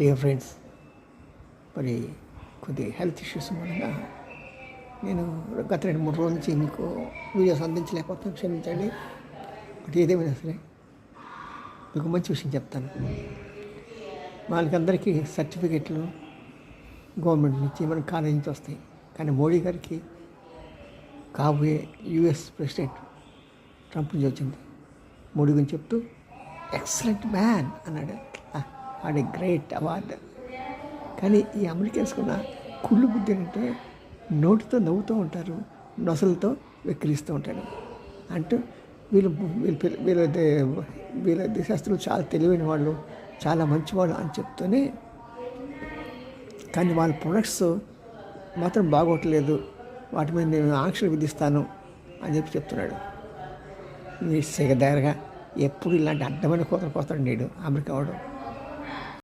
Dear friends, మరి కొద్ది health issues మూలంగా నేను గత 2-3 రోజుల నుంచి మీకు వీడియోస్ అందించలేకపోతాను, క్షమించండి. బట్ ఏదేమైనా సరే మీకు మంచి విషయం చెప్తాను. వాళ్ళకందరికీ సర్టిఫికెట్లు గవర్నమెంట్ నుంచి మన కాలేజీ నుంచి వస్తాయి, కానీ మోడీ గారికి కాబోయే యుఎస్ ప్రెసిడెంట్ ట్రంప్ నుంచి వచ్చింది. మోడీ గురించి చెప్తూ ఎక్సలెంట్ మ్యాన్ అన్నాడు. అది గ్రేట్ అవార్డు. కానీ ఈ అమెరికన్స్కున్న కుళ్ళు బుద్ధి అంటే నోటితో నవ్వుతూ ఉంటారు, నొసలతో వెక్కిరిస్తూ ఉంటాడు. అంటూ వీళ్ళ దేశస్తులు చాలా తెలివైన వాళ్ళు, చాలా మంచివాళ్ళు అని చెప్తూనే, కానీ వాళ్ళ ప్రొడక్ట్స్ మాత్రం బాగోట్లేదు, వాటి మీద నేను ఆంక్షలు విధిస్తాను అని చెప్తున్నాడు. సిగదారుగా ఎప్పుడు ఇలాంటి అడ్డమైన కోతలు కోస్తాడు నేడు అమెరికా వాడు.